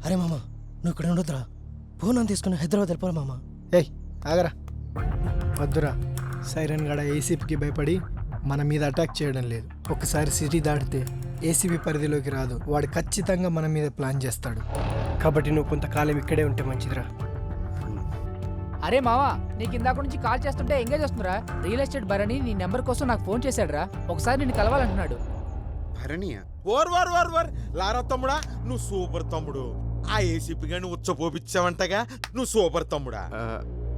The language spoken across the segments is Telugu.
అరే మామ నువ్వు ఇక్కడ ఉండొద్దురా, ఫోన్ అని తీసుకుని హైదరాబాద్ వెళ్ళిపోరా మామ. ఏయ్ ఆగరా, వద్దురా. సైరన్ గడ ఏసీపీకి భయపడి మన మీద అటాక్ చేయడం లేదు. ఒకసారి సిటీ దాటితే ఏసీపీ పరిధిలోకి రాదు. వాడు ఖచ్చితంగా మన మీద ప్లాన్ చేస్తాడు. కాబట్టి నువ్వు కొంతకాలం ఇక్కడే ఉంటే మంచిదిరా. అరే మావా, నీకు ఇందాక నుంచి కాల్ చేస్తుంటే ఎంగేజ్ వస్తుందిరా. రియల్ ఎస్టేట్ భరణి నీ నెంబర్ కోసం నాకు ఫోన్ చేశాడురా. ఒకసారి నిన్ను కలవాలంటున్నాడు. భరణియా? ఓర్ లారా తమ్ముడా, నువ్వు సూపర్ తమ్ముడు. ఆ ఏసీపీ గాని ఉచ్చపోపిచ్చావంటగా, నువ్వు సూపర్ తమ్ముడా.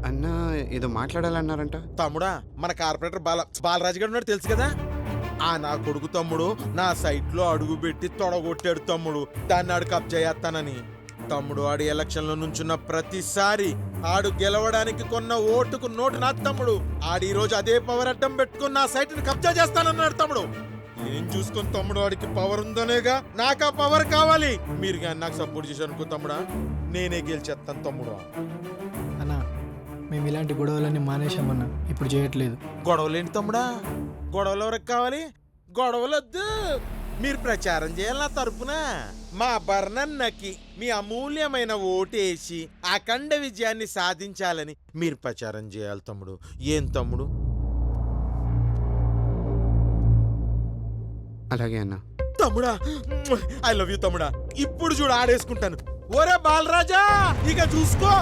అన్నా ఏదో మాట్లాడాలన్నారంట. తమ్ముడా, మన కార్పొరేటర్ బాలరాజు గారు ఉన్నాడు తెలుసు కదా. ఆ నా కొడుకు తమ్ముడు నా సైట్ లో అడుగు పెట్టి తొడగొట్టాడు తమ్ముడు. దాన్ని ఆడు కబ్జా చేస్తానని. తమ్ముడు ఆడు ఎలక్షన్ లో నుంచున్న ప్రతిసారి ఆడు గెలవడానికి కొన్న ఓటుకు నోటు నా తమ్ముడు. ఆడు ఈ రోజు అదే పవర్ అడ్డం పెట్టుకుని నా సైట్ ని కబ్జా చేస్తానన్నాడు తమ్ముడు. ఏం చూసుకుని తమ్ముడు, వాడికి పవర్ ఉందనేగా నాకు ఆ పవర్ కావాలి. మీరు కానీ నాకు సపోర్ట్ చేశారు అనుకో తమ్ముడా, నేనే గెలిచేస్తాను తమ్ముడు. అన్నా మేము ఇలాంటి గొడవలన్నీ మానేశామన్నా, ఇప్పుడు చేయట్లేదు. గొడవలేంటి తమ్ముడా? గొడవలు ఎవరికి కావాలి? గొడవలొద్దు, మీరు ప్రచారం చేయాలి నా తరపున. మా బర్ణన్నకి మీ అమూల్యమైన ఓటేసి అఖండ విజయాన్ని సాధించాలని మీరు ప్రచారం చేయాలి తమ్ముడు. ఏం తమ్ముడు? అలాగే అన్న. తమ్ముడా, ఐ లవ్ యూ తమ్ముడా. ఇప్పుడు చూడు ఆడేసుకుంటాను. ఒరే బాలరాజా, ఇక చూసుకో.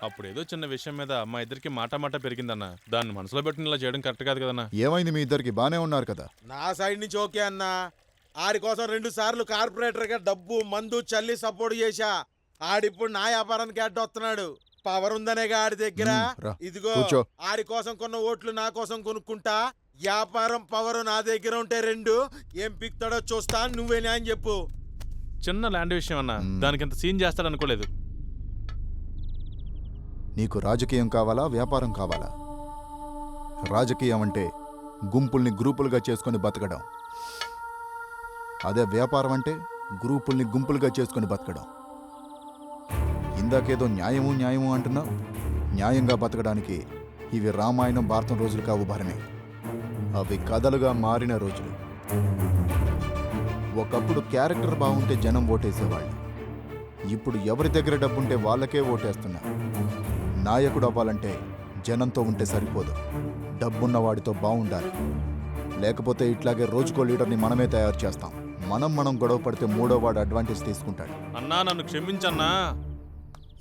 అప్పుడేదో చిన్న విషయం మీద మా ఇద్దరికి మాట పెరిగిందన్న. దాన్ని మనసులో పెట్టుకుని ఇలా చేయడం కరెక్ట్ కాదు కదన్నా. ఏమైంది, మీ ఇద్దరికి బానే ఉన్నారు కదా? నా సైడ్ నుంచి ఓకే అన్నా. ఆడి కోసం 2 సార్లు కార్పొరేటర్ గా డబ్బు మందు చల్లి సపోర్ట్ చేశా. ఆడిప్పుడు నా వ్యాపారానికి అడ్డొస్తున్నాడు. పవర్ ఉందనేగా ఆడి దగ్గర. ఇదిగో ఆడి కోసం కొన్న ఓట్లు నా కోసం కొనుక్కుంటా. వ్యాపారం పవర్ నా దగ్గర ఉంటే 2 ఏం పిక్తాడో చూస్తా. నువ్వే న్యాయం చెప్పు. చిన్న ల్యాండ్ విషయం అన్న, దానికి ఇంత సీన్ చేస్తాడనుకోలేదు. నీకు రాజకీయం కావాలా, వ్యాపారం కావాలా? రాజకీయం అంటే గుంపుల్ని గ్రూపులుగా చేసుకుని బతకడం. అదే వ్యాపారం అంటే గ్రూపుల్ని గుంపులుగా చేసుకుని బతకడం. ఇందాకేదో న్యాయము అంటున్నావు. న్యాయంగా బతకడానికి ఇవి రామాయణం భారతం రోజులు కావు భరణి. అవి కథలుగా మారిన రోజులు. ఒకప్పుడు క్యారెక్టర్ బాగుంటే జనం ఓటేసేవాళ్ళు. ఇప్పుడు ఎవరి దగ్గర డబ్బుంటే వాళ్ళకే ఓటేస్తున్నారు. నాయకుడు అవ్వాలంటే జనంతో ఉంటే సరిపోదు, డబ్బున్నవాడితో బాగుండాలి. లేకపోతే ఇట్లాగే రోజుకో లీడర్ని మనమే తయారు చేస్తాం. మనం గొడవ పడితే 3వ వాడు అడ్వాంటేజ్ తీసుకుంటాడు. అన్నా నన్ను క్షమించన్నా.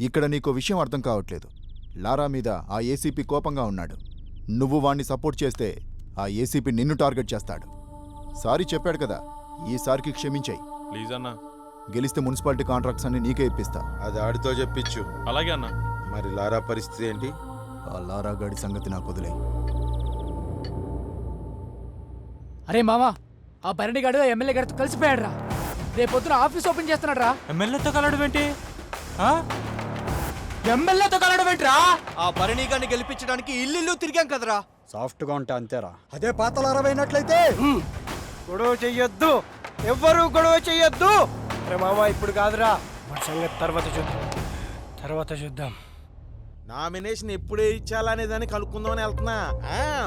ఇక్కడ నీకో విషయం అర్థం కావట్లేదు. లారా మీద ఆ ఏసీపీ కోపంగా ఉన్నాడు. నువ్వు వాణ్ణి సపోర్ట్ చేస్తే ఆ ఏసీపీ నిన్ను టార్గెట్ చేస్తాడు. సారీ చెప్పాడు కదా, ఈసారికి క్షమించాయి ప్లీజ్ అన్నా. గెలిస్తే మున్సిపాలిటీ కాంట్రాక్ట్స్ అన్ని నీకే ఇప్పిస్తా. అది ఆడితో చెప్పించు. అలాగే అన్నా. మరి లారా పరిస్థితి ఏంటి? ఆ లారా గాడి సంగతి నాకు వదిలే. అరే మావా, ఆ భరణి గాడు ఎమ్మెల్యే గారితో కలిసిపోయాడు రా. రేపొద్దున ఆఫీస్ ఓపెన్ చేస్తున్నాడు రా. ఎమ్మెల్యేతో కలవడం ఏంటి? ఎమ్మెల్యేతో కలవడం ఏంట్రా? ఆ భరణి గారిని గెలిపించడానికి ఇల్లు తిరిగాం కదరా. సాఫ్ట్గా ఉంటే అంతేరా. అదే పాతల 60 గొడవ చెయ్యొద్దు, ఎవ్వరూ గొడవ చెయ్యొద్దు. అరే మామ, ఇప్పుడు కాదురా, మన సంగతి తర్వాత చూద్దాం. నామినేషన్ ఎప్పుడే ఇచ్చాలనే దాన్ని కలుపుకుందామని వెళ్తున్నా.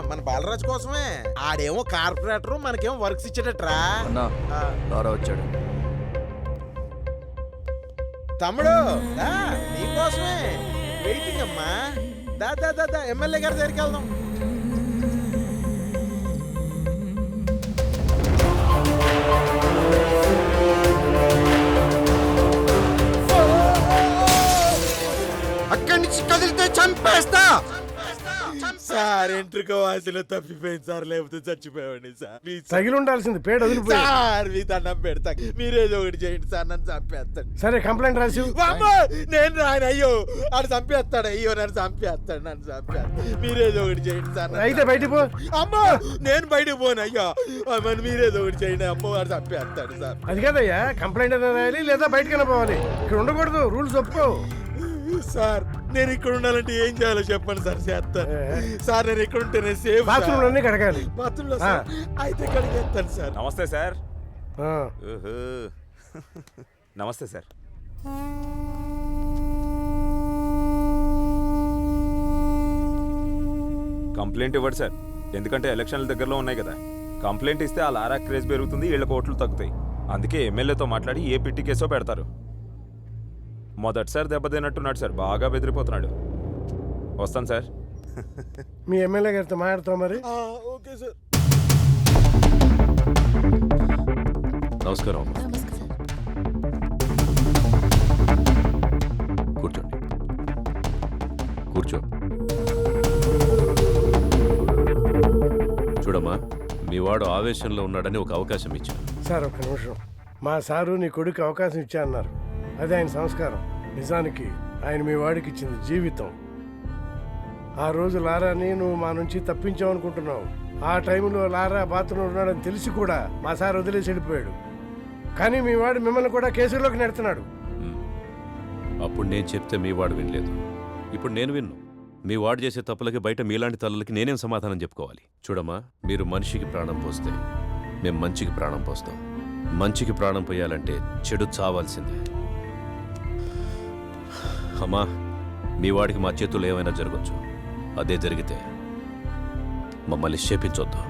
మన బాలరాజు కోసమే. ఆడేమో కార్పొరేటర్, మనకేమో వర్క్స్ ఇచ్చేటట్రా. వచ్చాడు తమ్ముడు, నీకోసమే వెయిటింగ్ అమ్మా. దా ఎమ్మెల్యే గారి దగ్గరికి వెళ్దాం. అక్కడి నుంచి కదిలితే చంపేస్తా. సార్ ఎంట్రుక వాసిలో తప్పిపోయింది సార్, లేకపోతే చచ్చిపోయావండి సార్. Please sir. తగిలి ఉండాల్సింది పేడ వదిలిపోయి. సార్ మీ దండం పెడతా, మీరేదో ఒకటి చేయండి సార్, నన్ను చంపేస్తాడు. సరే కంప్లైంట్ రాసి అమ్మో, నేను రాను. అయ్యో ఆడు చంపేస్తాడు, అయ్యో నన్ను చంపేస్తాడు, నన్ను చంపేస్తాడు. మీరేదో ఒకటి చేయండి సార్. అయితే బయటికి పో. అమ్మో నేను బయటకు పోను. అయ్యో మరి మీరేదో ఒకటి చేయండి. అమ్మో వాడు చంపేస్తాడు సార్. అది కదయ్యా, కంప్లైంట్ అయినా రాయాలి లేదా బయటకైనా పోవాలి. ఇక్కడ ఉండకూడదు, రూల్స్ ఒప్పుకో. సార్ నేను ఇక్కడ ఉండాలంటే ఏం చేయాలో చెప్పండి సార్, చేస్తాను సార్. నేను ఇక్కడ ఉంటేనే సేఫ్. బాత్రూమ్ అన్ని కడగాలి. బాత్రూంలో సార్ అయితే కడిగేస్తాను సార్. నమస్తే సార్. ఆ. ఓహో. నమస్తే సార్. కంప్లైంట్ ఇవ్వండి సార్, ఎందుకంటే ఎలక్షన్ల దగ్గరలో ఉన్నాయి కదా. కంప్లైంట్ ఇస్తే ఆ లారా క్రేజ్ పెరుగుతుంది, వీళ్ళ ఓట్లు తగ్గుతాయి. అందుకే ఎమ్మెల్యేతో మాట్లాడి ఏ పిట్టి కేసో పెడతారు. మొదటిసారి దెబ్బతిన్నట్టున్నాడు సార్, బాగా బెదిరిపోతున్నాడు. వస్తాను సార్. మీ ఎమ్మెల్యే గారితో మాట్లాడతాం మరి. Okay sir. నమస్కారం. కూర్చోండి. కూర్చో. చూడమ్మా, మీ వాడు ఆవేశంలో ఉన్నాడని ఒక అవకాశం ఇచ్చాను. సార్ ఒక్క నిమిషం. మా సారు నీ కొడుకు అవకాశం ఇచ్చా అన్నారు. అది ఆయన సంస్కారం. నిజానికి ఆయన మీ వాడికి ఇచ్చింది జీవితం. ఆ రోజు లారాని నువ్వు మా నుంచి తప్పించావు అనుకుంటున్నావు. ఆ టైంలో లారా బాత్రూంలో ఉన్నాడని తెలిసి కూడా మా సార్ వదిలేసి వెళ్ళిపోయాడు. కానీ మీ వాడు మిమ్మల్ని కూడా కేసులోకి నెడుతున్నాడు. అప్పుడు నేను చెప్తే మీ వాడు వినలేదు, ఇప్పుడు నేను విన్ను. మీ వాడు చేసే తప్పులకి బయట మీలాంటి తల్లులకి నేనేం సమాధానం చెప్పుకోవాలి? చూడమ్మా, మీరు మనిషికి ప్రాణం పోస్తే మేము మంచికి ప్రాణం పోస్తాం. మంచికి ప్రాణం పోయాలంటే చెడు చావాల్సిందే. అమ్మా, మీ వాడికి మా చేతుల్లో ఏమైనా జరగచ్చు. అదే జరిగితే మమ్మల్ని శేపించొద్దు.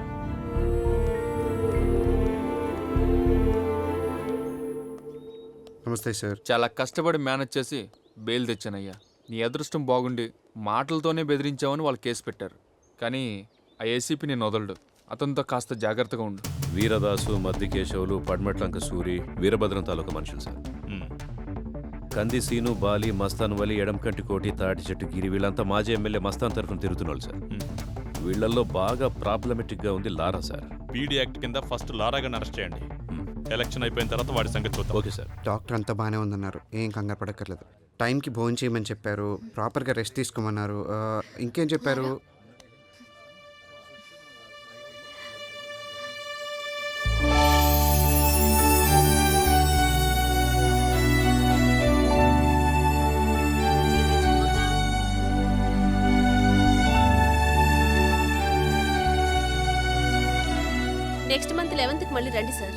నమస్తే సార్. చాలా కష్టపడి మేనేజ్ చేసి బెయిల్ తెచ్చానయ్యా. నీ అదృష్టం బాగుండి మాటలతోనే బెదిరించావని వాళ్ళు కేసు పెట్టారు. కానీ ఆ ఏసీపీ నేను వదలడు. అతనితో కాస్త జాగ్రత్తగా ఉండు. వీరదాసు, మద్దికేశవులు, పడ్మట్లంక సూరి, వీరభద్రం తాలూకా మనుషులు సార్. కంది సీను, బాలి, మస్తాన్ వలి, ఎడంకంటి కోటి, తాటి చెట్టు గిరి వీళ్ళంతా మాజీ ఎమ్మెల్యే మస్తాన్ తరఫున తిరుగుతున్నారు సార్. వీళ్ళల్లో బాగా ప్రాబ్లమెటిక్గా ఉంది లారా సార్. పీడీ యాక్ట్ కింద ఫస్ట్ లారాగా అరెస్ట్ చేయండి. ఎలక్షన్ అయిపోయిన తర్వాత వాడి సంగతి చూద్దాం. Okay sir. డాక్టర్ అంతా బాగానే ఉందన్నారు, ఏం కంగారు పడక్కర్లేదు. టైంకి భోజనం చేయమని చెప్పారు, ప్రాపర్గా రెస్ట్ తీసుకోమన్నారు. ఇంకేం చెప్పారు? నెక్స్ట్ మంత్ 11th మళ్ళీ రండి సార్.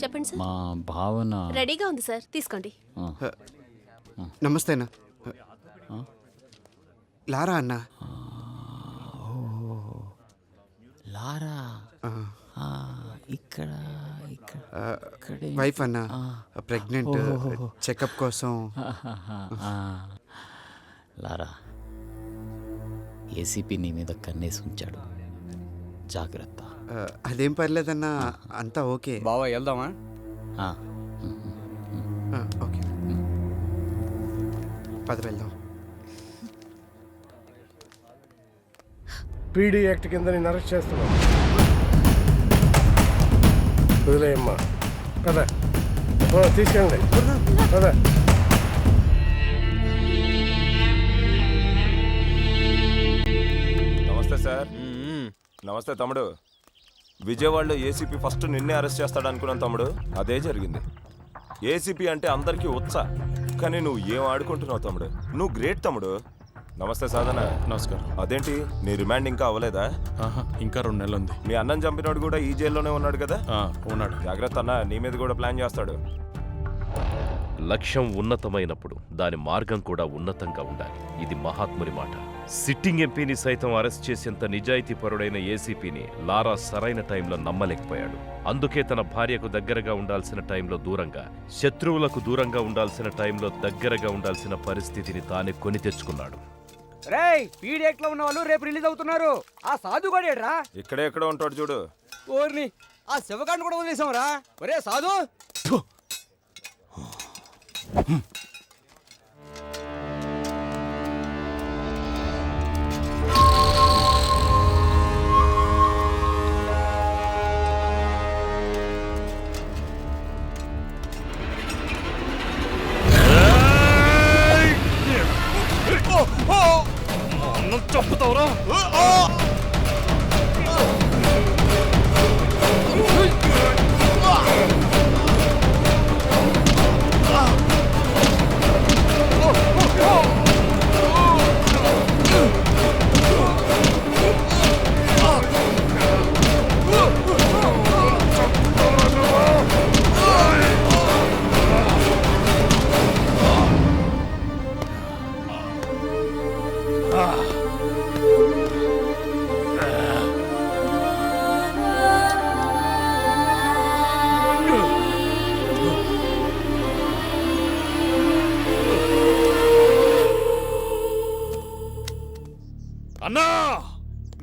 చెప్పండి సార్. మా భావన రెడీగా ఉంది సార్, తీసుకోండి. నమస్తే అన్న. లారా అన్న. లారా ఇక్కడ వైఫ్ అన్న, ప్రెగ్నెంట్, చెకప్ కోసం. లారా, ఏసీపీ నీ మీద కన్నేసి ఉంచాడు, జాగ్రత్త. అదేం పర్లేదన్నా, అంతా ఓకే. బావా వెళ్దామా? ఓకే పద వెళ్దాం. పీడీ యాక్ట్ కింద నేను అరెస్ట్ చేస్తున్నాను. వదిలేయమ్మా, పద. తీసుకెళ్ళండి, పద. నమస్తే సార్. నమస్తే తమ్ముడు. విజయవాడలో ఏసీపీ ఫస్ట్ నిన్నే అరెస్ట్ చేస్తాడు అనుకున్నాను తమ్ముడు, అదే జరిగింది. ఏసీపీ అంటే అందరికీ ఉత్సా, కానీ నువ్వు ఏం ఆడుకుంటున్నావు తమ్ముడు, నువ్వు గ్రేట్ తమ్ముడు. నమస్తే సాధన. నమస్కారం. అదేంటి నీ రిమాండ్ ఇంకా అవ్వలేదా? ఇంకా 2 నెలలు ఉంది. మీ అన్నం చంపినోడు కూడా ఈ జైల్లోనే ఉన్నాడు కదా? ఉన్నాడు. జాగ్రత్త అన్న, నీ మీద కూడా ప్లాన్ చేస్తాడు. లక్ష్యం ఉన్నతమైనప్పుడు దాని మార్గం కూడా ఉన్నతంగా ఉండాలి. ఇది మహాత్ముని మాట. సిట్టింగ్ ఎంపీని సైతం అరెస్ట్ చేసేంత నిజాయితీపరుడైన ఏసీపీని లారా సరైన టైంలో నమ్మలేకపోయాడు. అందుకే తన భార్యకు దగ్గరగా ఉండాల్సిన టైంలో దూరంగా, శత్రువులకు దూరంగా ఉండాల్సిన టైంలో దగ్గరగా ఉండాల్సిన పరిస్థితిని తానే కొని తెచ్చుకున్నాడు. రేయ్, పీడియాక్ట్ లో ఉన్న వాళ్ళు రేపు రిలీజ్ అవుతున్నారు. ఆ సాధు గడేడ్రా ఇక్కడే ఎక్కడో ఉంటాడు చూడు. ఓర్ని ఆ శివకాండ్ కూడా వదిలేసాంరా. ఒరే సాధు,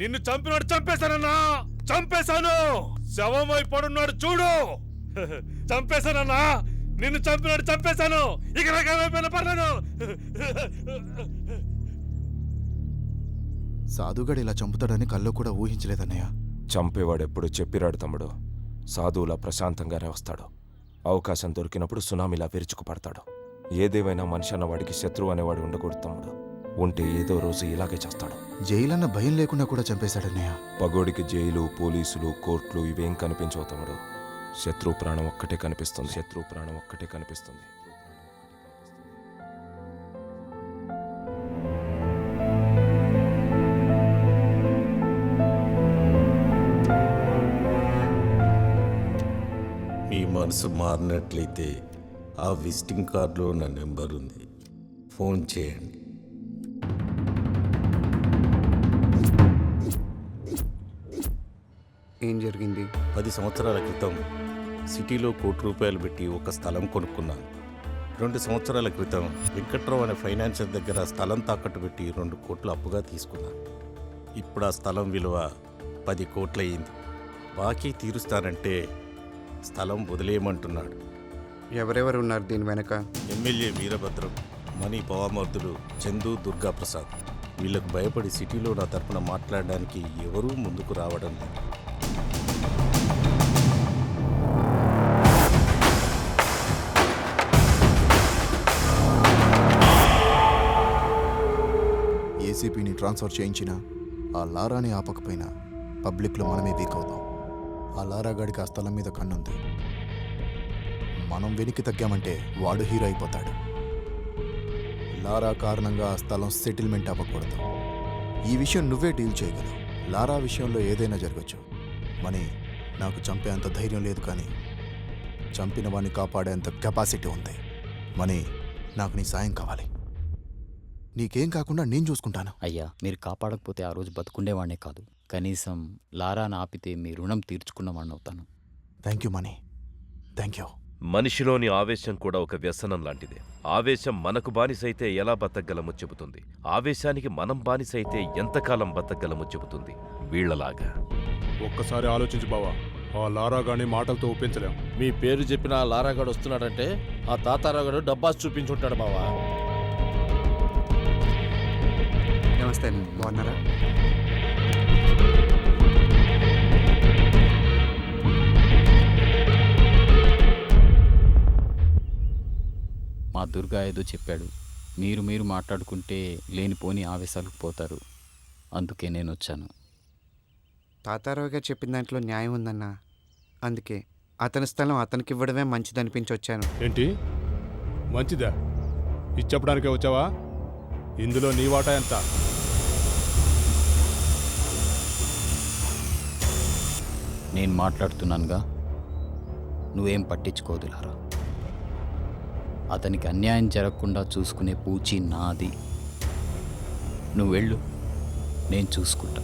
నిన్ను చంపినాడు చంపేశానన్నా, చంపేశాను. శవమై పడున్నాడు చూడు. చంపేశానన్నా, నిన్ను చంపినాడు చంపేశాను. ఇక నాకేమైపోయినా పర్లేదు. సాధుగాడు ఇలా చంపుతాడని కల్లో కూడా ఊహించలేదన్నయ్య. చంపేవాడు ఎప్పుడు చెప్పిరాడు తమ్ముడు. సాధువులా ప్రశాంతంగానే వస్తాడు. అవకాశం దొరికినప్పుడు సునామీలా విరుచుకుపడతాడు. ఏదేమైనా మనిషి అన్నవాడికి శత్రువు అనేవాడు ఉండకూడదు తమ్ముడు. ఉంటే ఏదో రోజు ఇలాగే చేస్తాడు. జైలన్న భయం లేకుండా కూడా చంపేశాడన్నయ్య. పగోడికి జైలు, పోలీసులు, కోర్టులు ఇవేం కనిపించవు తమ్ముడు. శత్రువు ప్రాణం ఒక్కటే కనిపిస్తుంది. శత్రువు ప్రాణం ఒక్కటే కనిపిస్తుంది. మీ మనసు మారినట్లయితే ఆ విజిటింగ్ కార్డులో నా నెంబర్ ఉంది, ఫోన్ చేయండి. ఏం జరిగింది? 10 సంవత్సరాల క్రితం సిటీలో ₹1,00,00,000 పెట్టి ఒక స్థలం కొనుక్కున్నాను. 2 సంవత్సరాల క్రితం వెంకట్రావు అనే ఫైనాన్షియర్ దగ్గర స్థలం తాకట్టు పెట్టి 2 కోట్లు అప్పుగా తీసుకున్నాను. ఇప్పుడు ఆ స్థలం విలువ 10 కోట్లు అయింది. బాకీ తీరుస్తానంటే స్థలం వదిలేయమంటున్నాడు. ఎవరెవరు ఉన్నారు దీని వెనక? ఎమ్మెల్యే వీరభద్రం, మణి పవామర్దులు, చందు, దుర్గాప్రసాద్. వీళ్ళకు భయపడి సిటీలో నా తరపున మాట్లాడడానికి ఎవరూ ముందుకు రావడం లేదు. ఏసీపీని ట్రాన్స్ఫర్ చేయించినా ఆ లారాని ఆపకపోయినా పబ్లిక్లో మనమే వీక్ అవుతాం. ఆ లారాగాడికి ఆ స్థలం మీద కన్నుంది. మనం వెనక్కి తగ్గామంటే వాడు హీరో అయిపోతాడు. లారా కారణంగా ఆ స్థలం సెటిల్మెంట్ అవ్వకూడదు. ఈ విషయం నువ్వే డీల్ చేయగలవు. లారా విషయంలో ఏదైనా జరగచ్చు. మనీ నాకు చంపేంత ధైర్యం లేదు, కానీ చంపిన వాడిని కాపాడేంత కెపాసిటీ ఉంది. మనీ నాకు నీ సాయం కావాలి. నీకేం కాకుండా నేను చూసుకుంటాను. అయ్యా, మీరు కాపాడకపోతే ఆ రోజు బతుకుండేవాడినే కాదు, కనీసం లారాను ఆపితే మీ రుణం తీర్చుకున్నవాడిని అవుతాను. Thank you Mani, thank you. మనిషిలోని ఆవేశం కూడా ఒక వ్యసనం లాంటిదే. ఆవేశం మనకు బానిసైతే ఎలా బతకగలమో చెబుతుంది. ఆవేశానికి మనం బానిసైతే ఎంతకాలం బతకగలమో చెబుతుంది. వీళ్లలాగా. ఒక్కసారి ఆలోచించు బావా, ఆ లారాగాని మాటలతో ఒప్పించలేం. మీ పేరు చెప్పిన ఆ లారాగాడు వస్తున్నాడంటే ఆ తాతారాగాడు డబ్బాస్ చూపించుంటాడు బావా. నమస్తే అండి, బాగున్నారా? మా దుర్గా ఏదో చెప్పాడు. మీరు మాట్లాడుకుంటే లేనిపోని ఆవేశాలకు పోతారు. అందుకే నేను వచ్చాను. తాతారావు గారు చెప్పిన దాంట్లో న్యాయం ఉందన్నా. అందుకే అతని స్థలం అతనికి ఇవ్వడమే మంచిదనిపించి వచ్చాను. ఏంటి మంచిదా? ఇది చెప్పడానికే వచ్చావా? ఇందులో నీ వాటా ఎంత? నేను మాట్లాడుతున్నానుగా, నువ్వేం పట్టించుకోదు లారా. అతనికి అన్యాయం జరగకుండా చూసుకునే పూచి నాది. నువ్వు వెళ్ళు, నేను చూసుకుంటా.